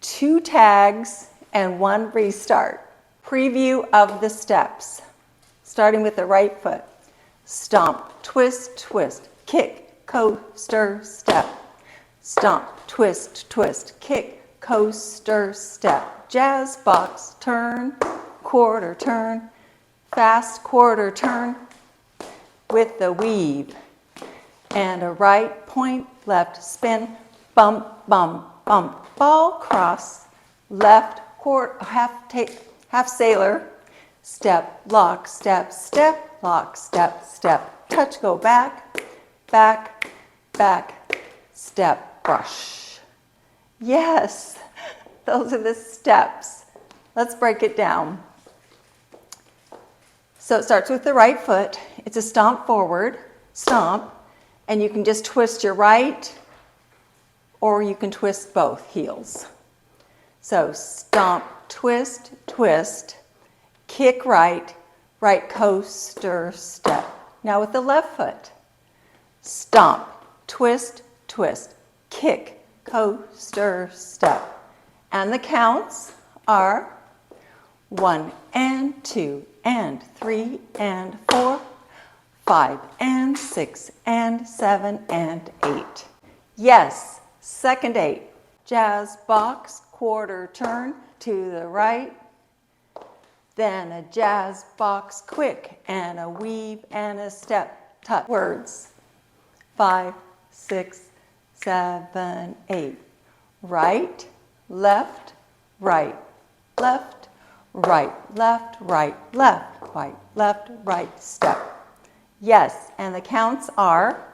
Two tags and one restart. Preview of the steps. Starting with the right foot. Stomp, twist, twist, kick, coaster, step. Stomp, twist, twist, kick, coaster, step. Jazz box, turn, quarter turn, fast quarter turn with the weave. And a right point, left spin, bump, bump, bump. Ball cross, left quarter, half sailor, step, lock, step, step, lock, step, step. Touch, go back, back, back, step, brush. Yes, those are the steps. Let's break it down. So it starts with the right foot. It's a stomp forward, stomp, and you can just twist your right, or you can twist both heels. So stomp, twist, twist, kick right, right coaster, step. Now with the left foot, stomp, twist, twist, kick, coaster, step. And the counts are 1 and 2 and 3 and 4, 5 and 6 and 7 and 8. Yes. Second 8, jazz box, quarter turn to the right, then a jazz box quick and a weave and a step, touch. Words, 5, 6, 7, 8. Right, left, right, left, right, left, right, left, right, left, right, step. Yes, and the counts are,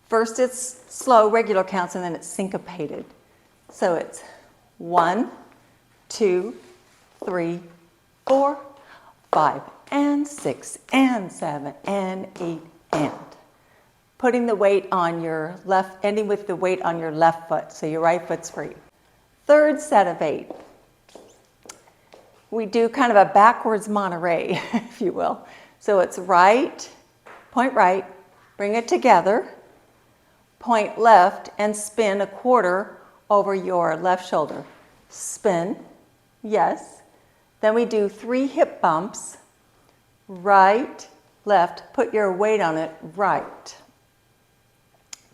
first it's slow, regular counts, and then it's syncopated. So it's 1, 2, 3, 4, 5, and 6, and 7, and 8, and. Putting the weight on your left, ending with the weight on your left foot, so your right foot's free. Third set of 8. We do kind of a backwards Monterey, if you will. So it's right, point right, bring it together, point left, and spin a quarter over your left shoulder. Spin, yes. Then we do 3 hip bumps, right, left, put your weight on it, right.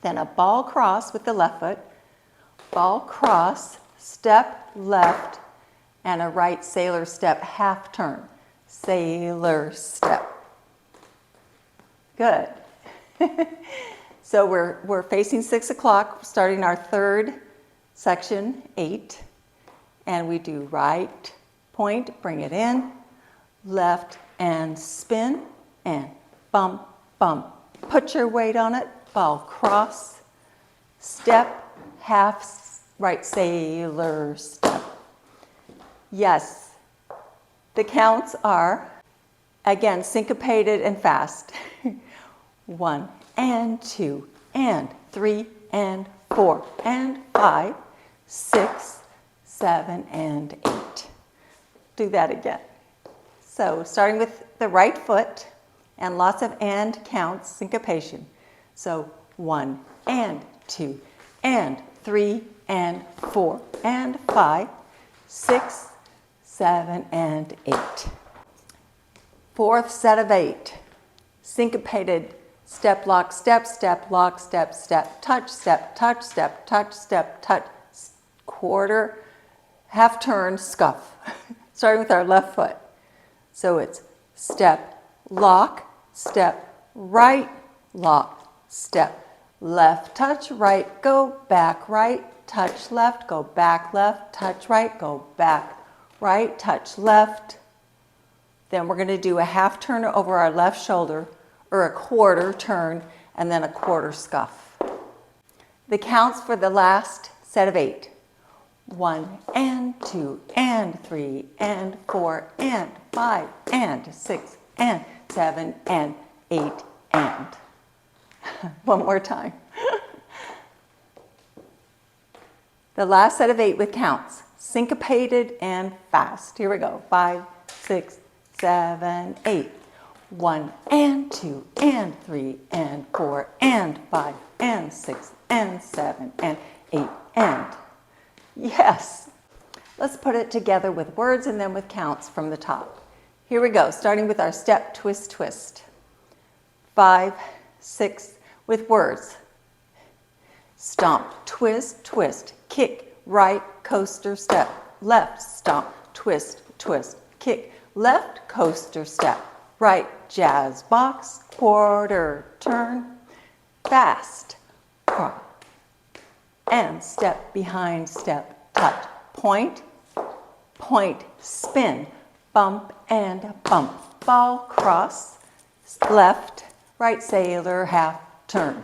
Then a ball cross with the left foot, ball cross, step left, and a right sailor step, half turn. Sailor step. Good. So we're facing 6 o'clock, starting our third section, 8. And we do right, point, bring it in, left, and spin, and bump, bump. Put your weight on it, ball cross, step, half right sailor step. Yes, the counts are, again, syncopated and fast. 1 and 2 and 3 and 4 and 5, 6, 7, and 8. Do that again. So starting with the right foot and lots of and counts, syncopation. So 1 and 2 and 3 and 4 and 5, 6, 7, and 8. Fourth set of 8. Syncopated step, lock, step, step, lock, step, step, touch, step, touch, step, touch, step, touch, quarter, half turn, scuff. Starting with our left foot. So it's step, lock, step, right, lock, step, left, touch, right, go back, right, touch, left, go back, left, touch, right, go back, right, touch, left. Then we're going to do a half turn over our left shoulder, or a quarter turn, and then a quarter scuff. The counts for the last set of 8. 1 and 2 and 3 and 4 and 5 and 6 and 7 and 8 and. One more time. The last set of 8 with counts, syncopated and fast. Here we go. 5, 6, 7, 8. 1 and 2 and 3 and 4 and 5 and 6 and 7 and 8 and. Yes. Let's put it together with words and then with counts from the top. Here we go, starting with our step, twist, twist. 5, 6, with words. Stomp, twist, twist, kick, right, coaster, step, left, stomp, twist, twist, kick, left, coaster, step, right, jazz, box, quarter, turn, fast, and step behind step, touch, point, point, spin, bump and bump, ball, cross, left, right, sailor, half, turn,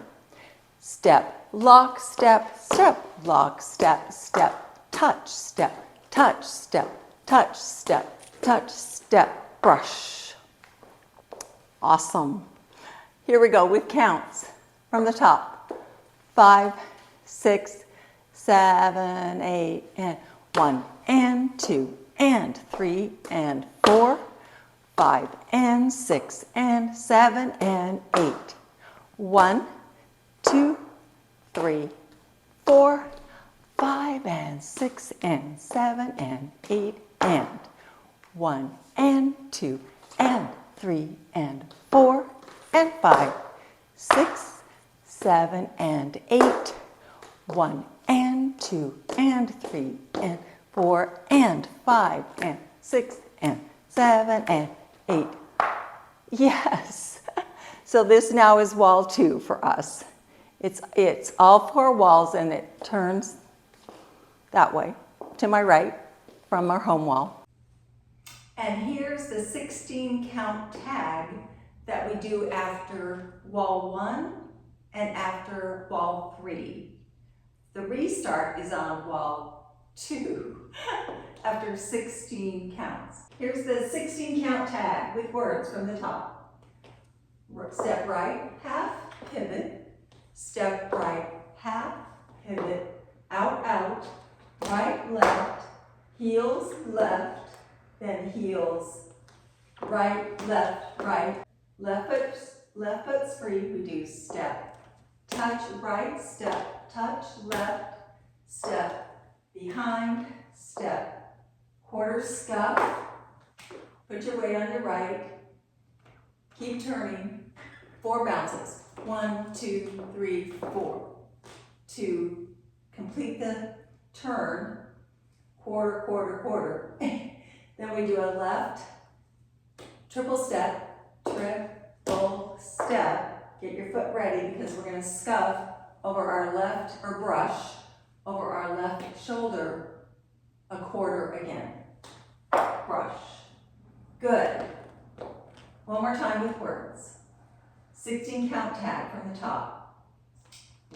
step, lock, step, step, lock, step, step, touch, step, touch, step, touch, step, touch, step, brush. Awesome. Here we go with counts from the top. 5, 6, 7, 8, and 1 and 2 and 3 and 4, 5 and 6 and 7 and 8. 1, 2, 3, 4, 5 and 6 and 7 and 8 and 1 and 2 and 3 and 4 and 5, 6, 7 and 8. 1 and 2 and 3 and 4 and 5 and 6 and 7 and 8. Yes. So this now is wall 2 for us. It's all 4 walls and it turns that way to my right from our home wall. And here's the 16 count tag that we do after wall 1 and after wall 3. The restart is on wall 2 after 16 counts. Here's the 16 count tag with words from the top. Step right, half, pivot, step right, half, pivot, out, out, right, left, heels, left, then heels, right, left, left foot's free, we do step, touch, right, step, touch, left, step, behind, step, quarter scuff, put your weight on your right, keep turning, 4 bounces, 1, 2, 3, 4, to complete the turn, quarter, quarter, quarter. Then we do a left, triple step, triple step. Get your foot ready because we're going to scuff over our left, or brush over our left shoulder a quarter again. Brush. Good. One more time with words. 16 count tag from the top.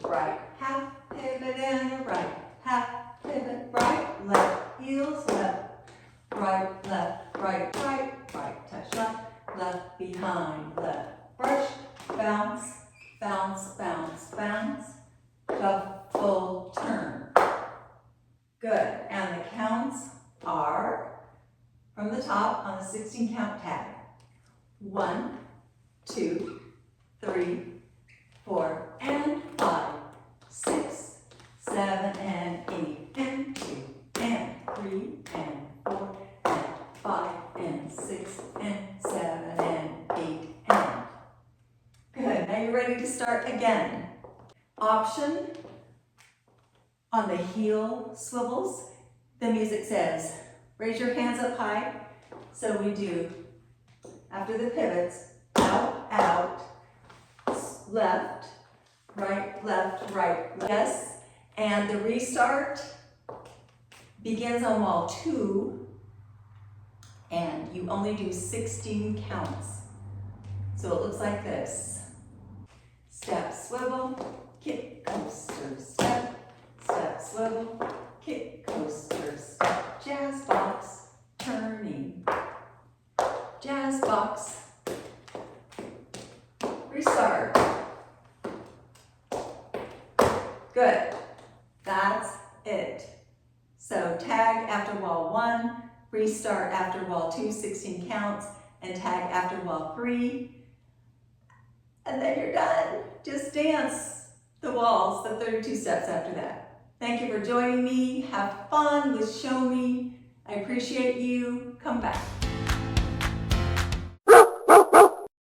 Right, half, pivot, and a right, half, pivot, right, left, heels, left, right, right, touch left, behind, left, brush, bounce, bounce, bounce, bounce, shuffle, turn. Good, and the counts are from the top on the 16 count tag. 1, 2, 3, 4, and 5, 6, 7, and 8, and 2, and 3, and 4, and 5, and 6, and 7, and 8, and. Good, now you're ready to start again. Option on the heel swivels, the music says, raise your hands up high. So we do, after the pivots, out, out, left, right, left, right, yes. And the restart begins on wall 2, and you only do 16 counts. So it looks like this. Step, swivel, kick, coaster, step, step, swivel, kick, coaster, step, jazz box, turning, jazz box, restart. Good, that's it. So tag after wall 1, restart after wall 2, 16 counts, and tag after wall 3, and then you're done. Just dance the walls, the 32 steps after that. Thank you for joining me. Have fun with Show Me. I appreciate you. Come back.